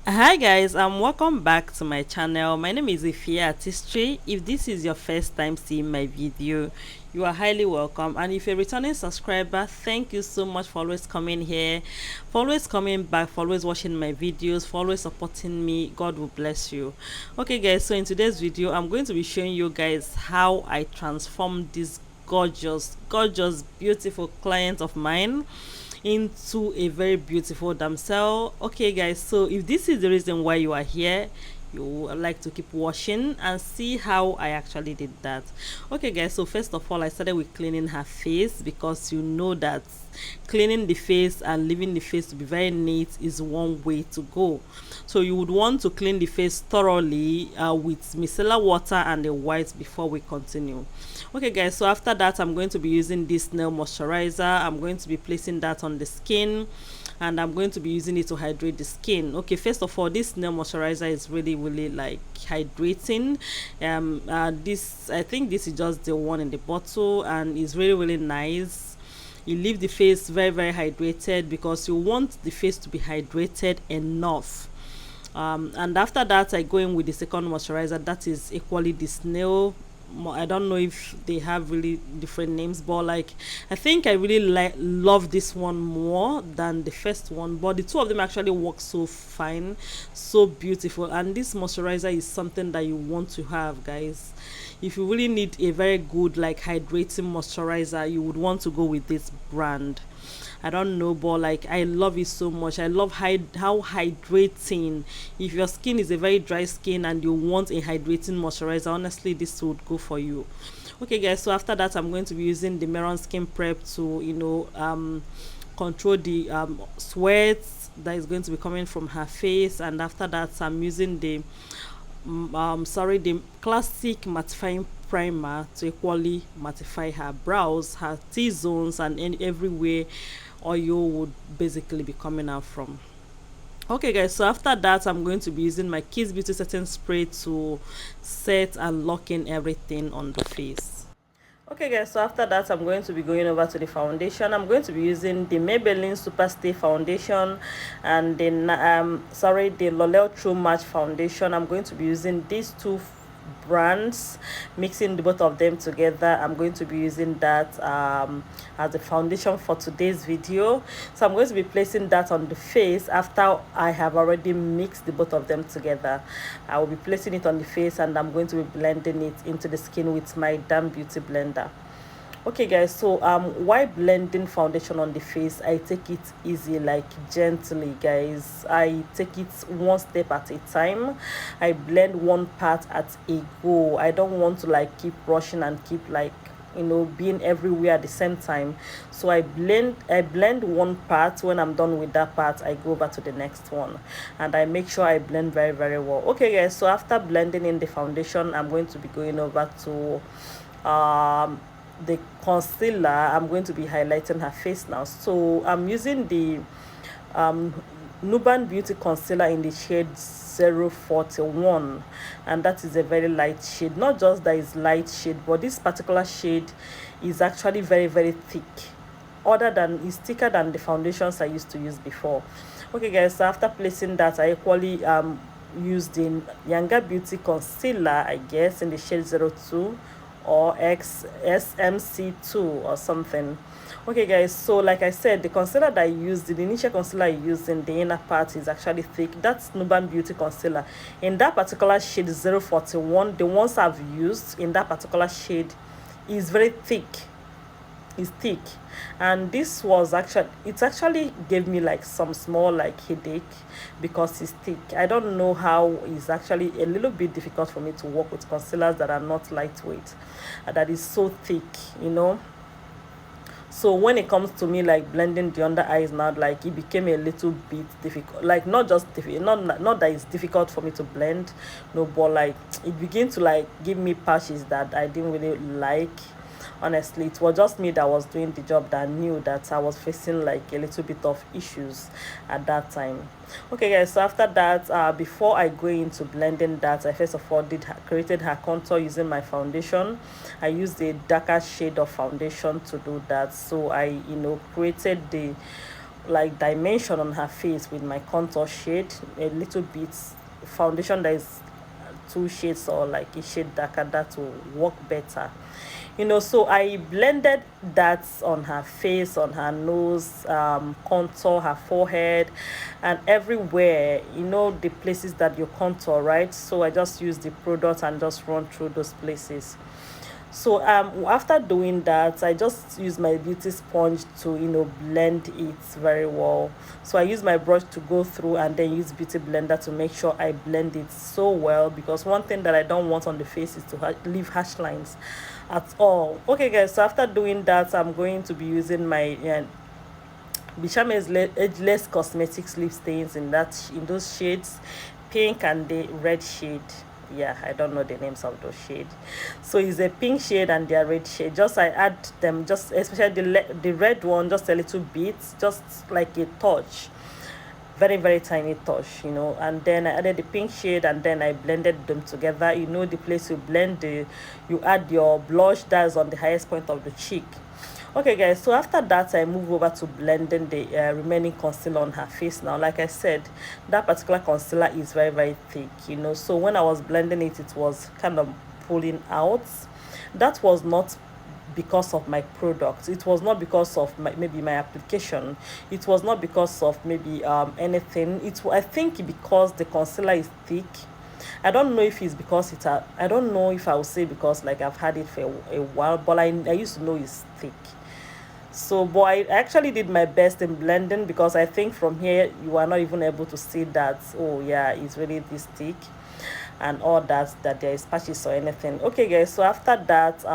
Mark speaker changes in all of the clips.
Speaker 1: Hi guys, welcome back to my channel. My name is Ifia Artistry. If this is your first time seeing my video, you are highly welcome. And if you're a returning subscriber, thank you so much for always coming here, for always coming back, for always watching my videos, for always supporting me. God will bless you. Okay guys, so in today's video, I'm going to be showing you guys how I transform this gorgeous, beautiful client of mine into a very beautiful damsel. Okay guys, so if this is the reason why you are here, you would like to keep watching and see how I actually did that. Okay guys, so first of all, I started with cleaning her face, because you know that cleaning the face and leaving the face to be very neat is one way to go. So you would want to clean the face thoroughly with micellar water and a white before we continue. Okay guys, so after that, I'm going to be using this nail moisturizer. I'm going to be placing that on the skin, and I'm going to be using it to hydrate the skin. Okay, first of all, this nail moisturizer is really like hydrating. This, I think this is just the one in the bottle, and it's really nice. You leave the face very hydrated, because you want the face to be hydrated enough. And after that, I go in with the second moisturizer, that is equally the snail. I don't know if they have really different names, but like, I think I really love this one more than the first one, but the two of them actually work so fine, so beautiful. And this moisturizer is something that you want to have, guys. If you really need a very good like hydrating moisturizer, you would want to go with this brand. I don't know, but like, I love it so much. I love how hydrating. If your skin is a very dry skin and you want a hydrating moisturizer, honestly, this would go for you. Okay guys, so after that, I'm going to be using the Merak skin prep to control the sweat that is going to be coming from her face. And after that, I'm using the the classic mattifying primer to equally mattify her brows, her T-zones, and everywhere oil would basically be coming out from. Okay guys, so after that, I'm going to be using my Kiss Beauty setting spray to set and lock in everything on the face. Okay guys, so after that, I'm going to be going over to the foundation. I'm going to be using the Maybelline Super Stay foundation, and then the L'Oreal True Match foundation. I'm going to be using these two brands, mixing the both of them together. I'm going to be using that as the foundation for today's video. So I'm going to be placing that on the face after I have already mixed the both of them together. I will be placing it on the face, and I'm going to be blending it into the skin with my Damn Beauty blender. Okay guys, so while blending foundation on the face, I take it easy, like gently, guys. I take it one step at a time. I blend one part at a go. I don't want to like keep rushing and keep like being everywhere at the same time. So I blend one part. When I'm done with that part, I go over to the next one, and I make sure I blend very well. Okay guys, so after blending in the foundation, I'm going to be going over to the concealer. I'm going to be highlighting her face now. So I'm using the um Nuban Beauty concealer in the shade 041, and that is a very light shade. Not just that it's light shade, but this particular shade is actually very thick, other than it's thicker than the foundations I used to use before. Okay guys, so after placing that, I equally used the Younger Beauty concealer, I guess, in the shade 02 or XSMC2 or something. Okay guys, so like I said, the concealer that I used, the initial concealer I used in the inner part, is actually thick. That's Nuban Beauty concealer in that particular shade 041. The ones I've used in that particular shade is very thick, is thick. And this was actually, it actually gave me like some small like headache, because it's thick. I don't know how. It's actually a little bit difficult for me to work with concealers that are not lightweight, that is so thick, so when it comes to me like blending the under eyes now, like it became a little bit difficult. Like, not just difficult, not that it's difficult for me to blend, no, but like it began to like give me patches that I didn't really like. Honestly, it was just me that was doing the job, that knew that I was facing like a little bit of issues at that time. Okay guys, so after that, before I go into blending that, I first of all created her contour using my foundation. I used a darker shade of foundation to do that. So I created the like dimension on her face with my contour shade, a little bit foundation that is two shades or like a shade darker, that will work better, you know. So I blended that on her face, on her nose, contour, her forehead, and everywhere, you know, the places that you contour, right? So I just use the product and just run through those places. So after doing that, I just use my beauty sponge to, you know, blend it very well. So I use my brush to go through and then use beauty blender to make sure I blend it so well, because one thing that I don't want on the face is to leave harsh lines at all. Okay guys, so after doing that, I'm going to be using my Becharm ageless cosmetics lip stains in those shades, pink and the red shade. Yeah, I don't know the names of those shades. So it's a pink shade and the red shade. Just I add them, just especially the red one, just a little bit, just like a touch, very very tiny touch, you know. And then I added the pink shade and then I blended them together. You know, the place you blend, you add your blush that's on the highest point of the cheek. Okay guys, so after that I move over to blending the remaining concealer on her face. Now, like I said, that particular concealer is very very thick, you know. So when I was blending it, it was kind of pulling out. That was not because of my product, it was not because of maybe my application, it was not because of maybe anything. I think because the concealer is thick. I don't know if it's because I don't know if I would say because like I've had it for a while, but I used to know it's thick. So but I actually did my best in blending, because I think from here you are not even able to see that, oh yeah, it's really this thick and all that there is patches or anything. Okay guys, so after that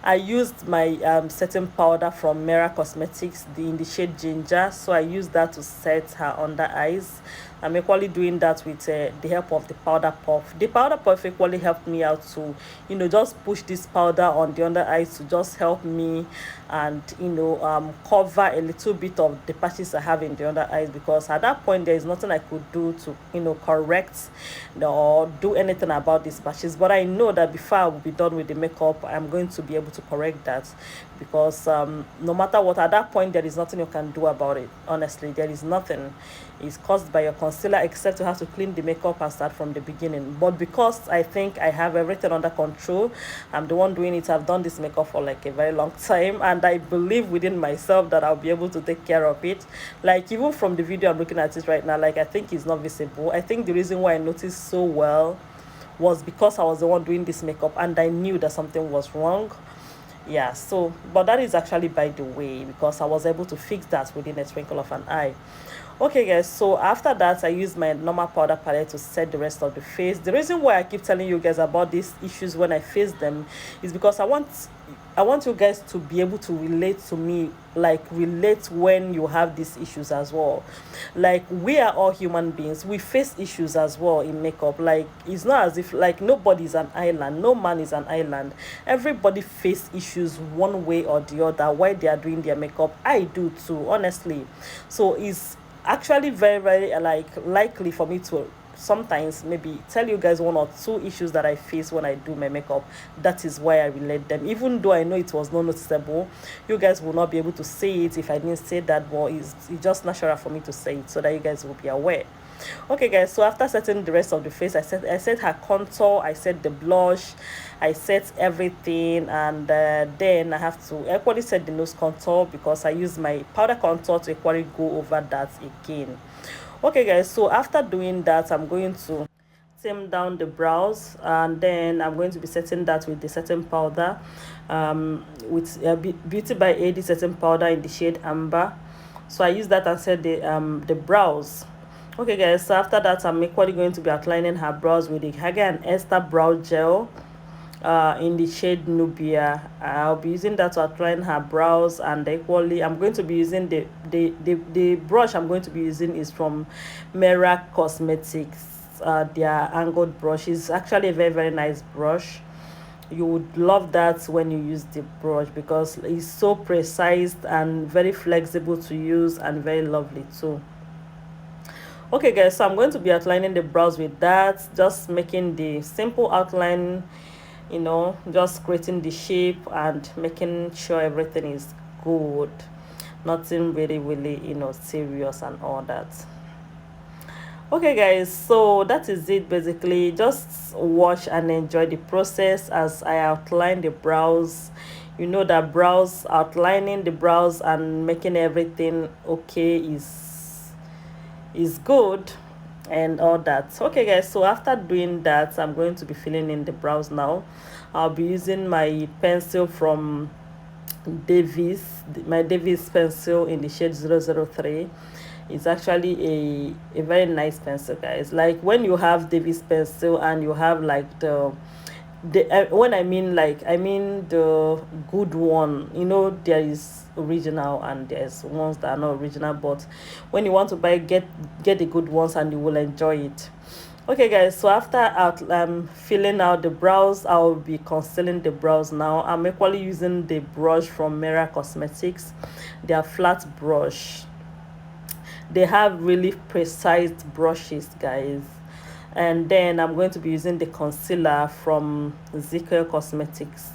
Speaker 1: I used my setting powder from Merak Cosmetics, in the shade Ginger. So I used that to set her under eyes. I'm equally doing that with the help of the powder puff. The powder puff equally helped me out to, you know, just push this powder on the under eyes to just help me and, you know, cover a little bit of the patches I have in the under eyes, because at that point there is nothing I could do to, you know, correct or do anything about these patches. But I know that before I will be done with the makeup, I'm going to be able to correct that, because no matter what, at that point there is nothing you can do about it. Honestly, there is nothing. It's caused by your concealer, except to have to clean the makeup and start from the beginning. But because I think I have everything under control, I'm the one doing it. I've done this makeup for like a very long time, and I believe within myself that I'll be able to take care of it. Like even from the video I'm looking at it right now, like I think it's not visible. I think the reason why I noticed so well was because I was the one doing this makeup and I knew that something was wrong. Yeah, so but that is actually by the way, because I was able to fix that within a twinkle of an eye. Okay guys, so after that I use my normal powder palette to set the rest of the face. The reason why I keep telling you guys about these issues when I face them is because I want you guys to be able to relate to me, like relate when you have these issues as well. Like we are all human beings, we face issues as well in makeup. Like it's not as if like nobody's an island, no man is an island. Everybody face issues one way or the other while they are doing their makeup. I do too, honestly. So it's actually very very like likely for me to sometimes maybe tell you guys one or two issues that I face when I do my makeup. That is why I relate them, even though I know it was not noticeable. You guys will not be able to say it if I didn't say that, but it's just natural for me to say it so that you guys will be aware. Okay guys, so after setting the rest of the face, I set her contour, I set the blush, I set everything, and then I have to equally set the nose contour, because I use my powder contour to equally go over that again. Okay guys, so after doing that, I'm going to tame down the brows, and then I'm going to be setting that with the setting powder, with Beauty by AD setting powder in the shade Amber. So I use that and set the brows. Okay guys, so after that I'm equally going to be outlining her brows with the Hager and Esther brow gel in the shade Nubia. I'll be using that to outline her brows, and equally I'm going to be using the brush I'm going to be using is from Merak Cosmetics. Their angled brush is actually a very very nice brush. You would love that when you use the brush, because it's so precise and very flexible to use and very lovely too. Okay guys, so I'm going to be outlining the brows with that, just making the simple outline, you know, just creating the shape and making sure everything is good. nothing really, you know, serious and all that. Okay guys, so that is it. Basically, just watch and enjoy the process as I outline the brows. You know that brows, outlining the brows and making everything okay is good and all that. Okay guys, so after doing that, I'm going to be filling in the brows now. I'll be using my pencil from Davis, my Davis pencil in the shade 003. It's actually a very nice pencil, guys. Like when you have Davis pencil and you have like when I mean, like, I mean the good one, you know, there is original and there's ones that are not original, but when you want to buy, get the good ones and you will enjoy it. Okay guys, so after filling out the brows, I'll be concealing the brows now. I'm equally using the brush from Merak Cosmetics, their flat brush. They have really precise brushes, guys. And then I'm going to be using the concealer from Zikel Cosmetics.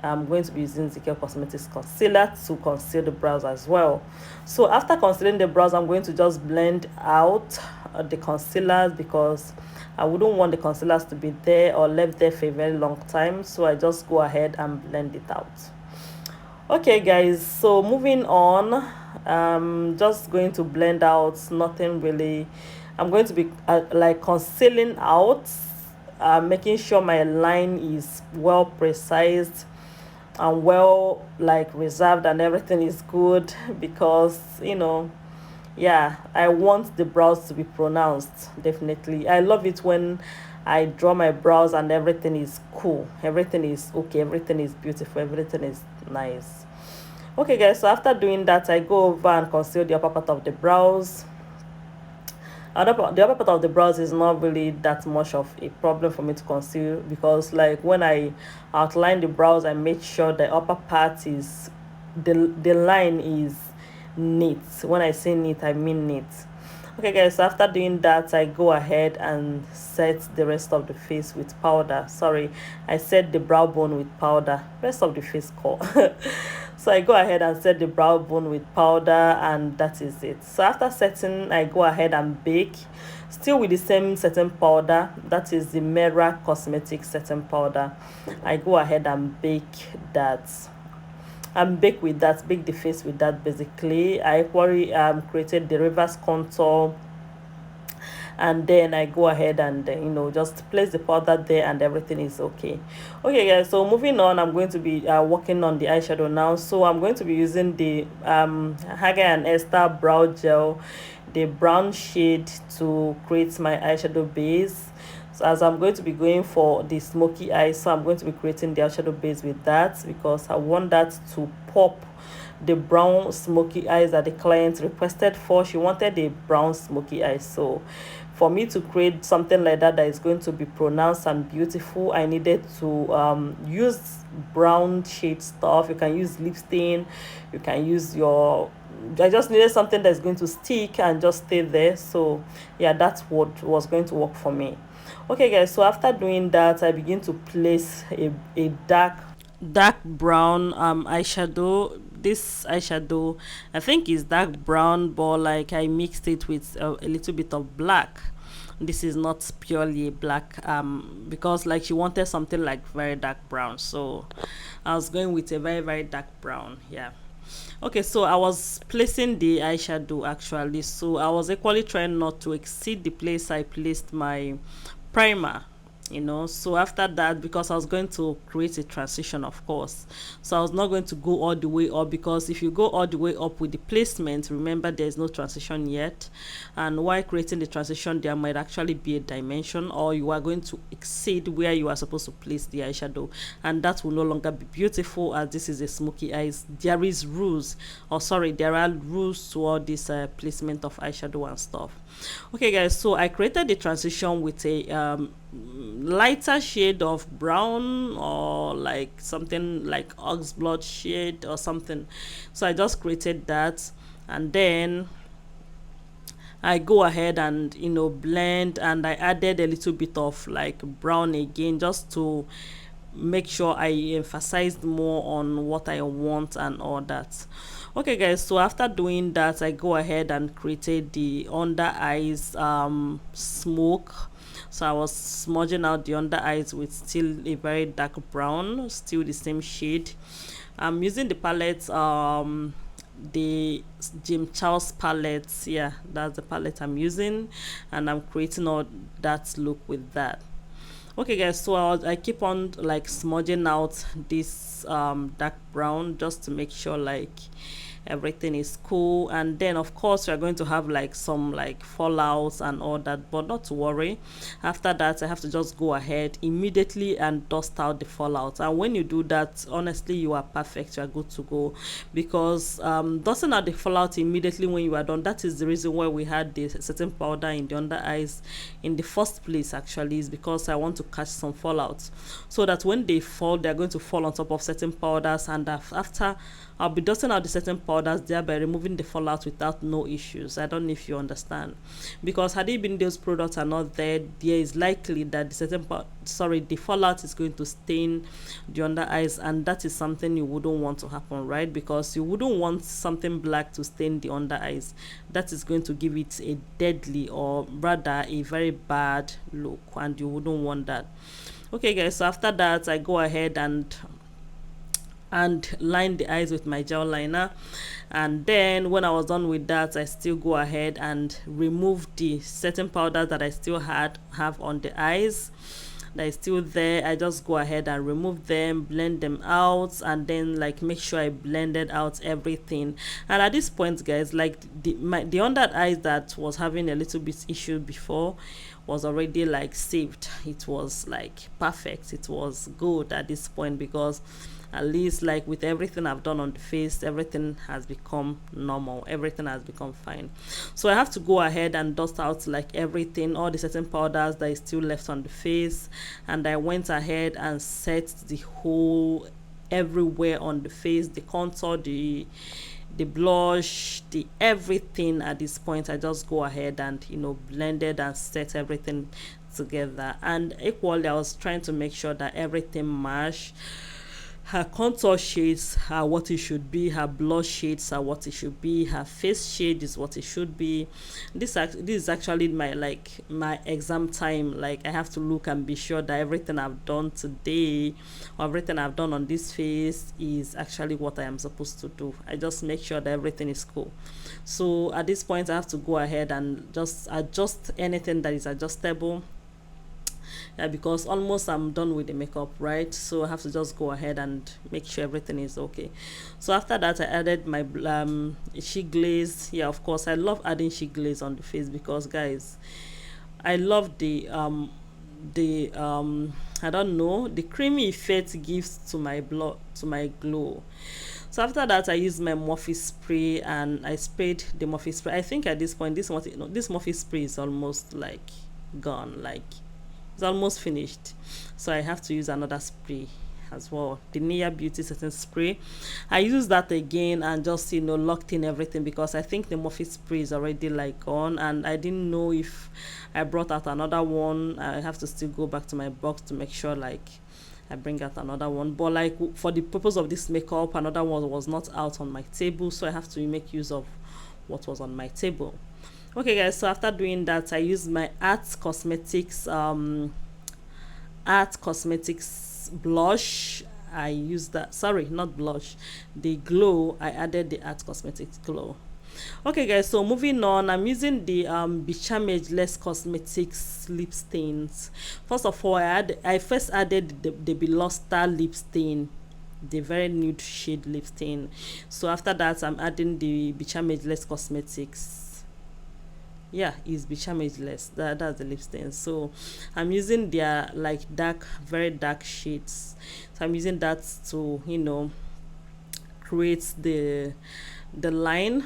Speaker 1: I'm going to be using Zikel Cosmetics concealer to conceal the brows as well. So after concealing the brows, I'm going to just blend out the concealers, because I wouldn't want the concealers to be there or left there for a very long time. So I just go ahead and blend it out. Okay guys, so moving on, just going to blend out, nothing really. I'm going to be like concealing out, making sure my line is well precise and well like reserved and everything is good, because you know, yeah, I want the brows to be pronounced. Definitely, I love it when I draw my brows and everything is cool, everything is okay, everything is beautiful, everything is nice. Okay guys, so after doing that, I go over and conceal the upper part of the brows. The upper part of the brows is not really that much of a problem for me to conceal, because like when I outline the brows, I make sure the upper part is, the line is neat. When I say neat, I mean neat. Okay guys, so after doing that, I go ahead and set the rest of the face with powder. Sorry, I set the brow bone with powder, rest of the face core. So I go ahead and set the brow bone with powder, and that is it. So after setting, I go ahead and bake, still with the same setting powder, that is the Merak Cosmetic setting powder. I go ahead and bake that, and bake with that, bake the face with that. Basically, I equally created the reverse contour, and then I go ahead and you know, just place the powder there and everything is okay. Okay guys, so moving on, I'm going to be working on the eyeshadow now. So I'm going to be using the Hager and Esther brow gel, the brown shade, to create my eyeshadow base. So as I'm going to be going for the smoky eyes, so I'm going to be creating the eyeshadow base with that, because I want that to pop the brown smoky eyes that the client requested for. She wanted a brown smoky eyes, so for me to create something like that is going to be pronounced and beautiful, I needed to use brown shade stuff. You can use lip stain, you can use your, I just needed something that's going to stick and just stay there. So yeah, that's what was going to work for me. Okay guys, so after doing that, I begin to place a dark brown eyeshadow. This eyeshadow, I think, is dark brown, but like I mixed it with a little bit of black. This is not purely black, because like she wanted something like very dark brown, so I was going with a very dark brown. Yeah. Okay, so I was placing the eyeshadow actually, so I was equally trying not to exceed the place I placed my primer, you know. So after that, because I was going to create a transition, of course, so I was not going to go all the way up, because if you go all the way up with the placement, remember there is no transition yet, and while creating the transition there might actually be a dimension, or you are going to exceed where you are supposed to place the eyeshadow, and that will no longer be beautiful, as this is a smoky eyes. There is rules, or sorry, there are rules to all this placement of eyeshadow and stuff. Okay guys, so I created the transition with a lighter shade of brown, or like something like ox blood shade or something. So I just created that, and then I go ahead and, you know, blend, and I added a little bit of like brown again, just to make sure I emphasized more on what I want and all that. Okay guys, so after doing that, I go ahead and created the under eyes smoke. So I was smudging out the under eyes with still a very dark brown, still the same shade. I'm using the palette, the Charlse palette. Yeah, that's the palette I'm using, and I'm creating all that look with that. Okay guys, so I keep on like smudging out this dark brown just to make sure like everything is cool. And then of course we're going to have like some like fallouts and all that, but not to worry. After that, I have to just go ahead immediately and dust out the fallout. And when you do that, honestly, you are perfect, you are good to go. Because dusting out the fallout immediately when you are done, that is the reason why we had the setting powder in the under eyes in the first place. Actually, is because I want to catch some fallout, so that when they fall, they're going to fall on top of setting powders. And after, I'll be dusting out the setting powders, thereby removing the fallout without no issues. I don't know if you understand. Because had it been those products are not there, there is likely that the fallout is going to stain the under eyes, and that is something you wouldn't want to happen, right? Because you wouldn't want something black to stain the under eyes. That is going to give it a deadly, or rather a very bad look, and you wouldn't want that. Okay guys, so after that, I go ahead and line the eyes with my gel liner. And then when I was done with that, I still go ahead and remove the setting powder that I still have on the eyes that is still there. I just go ahead and remove them, blend them out, and then like make sure I blended out everything. And at this point guys, like the under eyes that was having a little bit issue before was already like saved. It was like perfect, it was good at this point, because at least like with everything I've done on the face, everything has become normal, everything has become fine. So I have to go ahead and dust out like everything, all the setting powders that is still left on the face. And I went ahead and set the whole everywhere on the face, the contour, the blush, the everything. At this point, I just go ahead and blended and set everything together. And equally, I was trying to make sure that everything matched. Her contour shades are what it should be, her blush shades are what it should be, her face shade is what it should be. This is actually my exam time. Like, I have to look and be sure that everything I've done today, or everything I've done on this face, is actually what I am supposed to do. I just make sure that everything is cool. So at this point, I have to go ahead and just adjust anything that is adjustable. Yeah, because almost I'm done with the makeup, right? So I have to just go ahead and make sure everything is okay. So after that, I added my cheek glaze. Yeah, of course, I love adding cheek glaze on the face, because guys, I love the I don't know, the creamy effect it gives to my glow. So after that, I used my Morphe spray, and I sprayed the Morphe spray. I think at this point, this Morphe spray is almost like gone, like it's almost finished. So I have to use another spray as well, the Nia Beauty Setting Spray. I use that again and just locked in everything, because I think the Morphe spray is already like gone, and I didn't know if I brought out another one. I have to still go back to my box to make sure like I bring out another one. But like for the purpose of this makeup, another one was not out on my table, so I have to make use of what was on my table. Okay guys, so after doing that, I used my Art Cosmetics blush. I used that, sorry, not blush, the glow. I added the Art Cosmetics glow. Okay guys, so moving on, I'm using the Becharmageless cosmetics lip stains. First of all, I first added the Beluster lip stain, the very nude shade lip stain. So after that, I'm adding the Becharmageless cosmetics. Yeah, is Becharmageless, that's the lip stain. So I'm using their like dark, very dark shades. So I'm using that to create the line,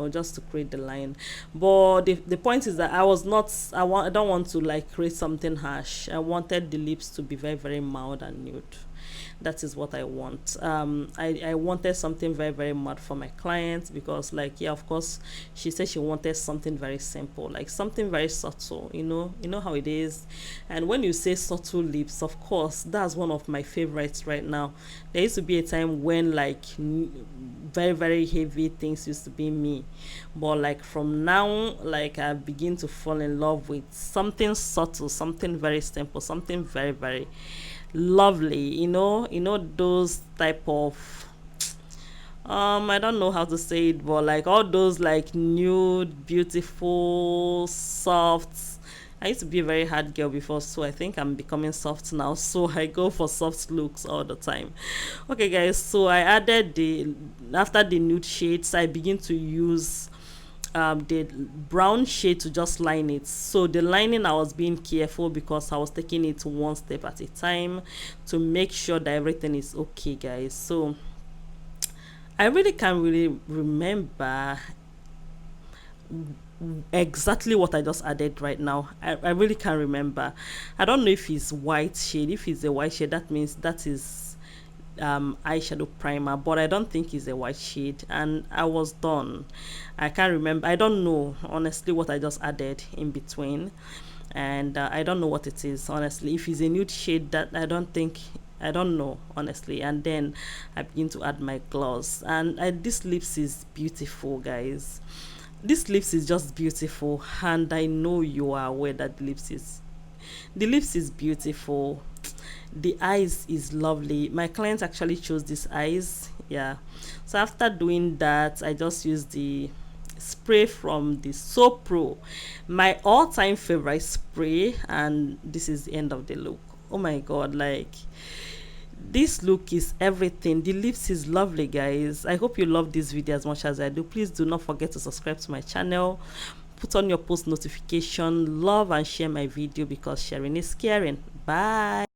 Speaker 1: just to create the line. But the point is that I don't want to like create something harsh. I wanted the lips to be very, very mild and nude. That is what I want. I wanted something very, very matte for my clients, because like, yeah, of course, she said she wanted something very simple, like something very subtle. You know how it is. And when you say subtle lips, of course, that's one of my favorites right now. There used to be a time when like very very heavy things used to be me, but like from now, like I begin to fall in love with something subtle, something very simple, something very very lovely, those type of I don't know how to say it, but like all those like nude, beautiful, soft. I used to be a very hard girl before, so I think I'm becoming soft now. So I go for soft looks all the time. Okay, guys. So I added the after the nude shades, I begin to use the brown shade to just line it. So the lining, I was being careful because I was taking it one step at a time to make sure that everything is okay, guys. So I really can't really remember exactly what I just added right now. I really can't remember. I don't know if it's white shade. If it's a white shade, that means that is eyeshadow primer, but I don't think it's a white shade, and I was done. I can't remember. I don't know honestly what I just added in between, and I don't know what it is honestly. If it's a nude shade, that I don't know honestly. And then I begin to add my gloss, and this lips is beautiful, guys. This lips is just beautiful, and I know you are aware that the lips is beautiful. The eyes is lovely. My client actually chose these eyes, yeah. So after doing that, I just used the spray from the Soo Pro, my all-time favorite spray, and this is the end of the look. Oh my god, like this look is everything. The lips is lovely, guys. I hope you love this video as much as I do. Please do not forget to subscribe to my channel, put on your post notification, love and share my video, because sharing is caring. Bye.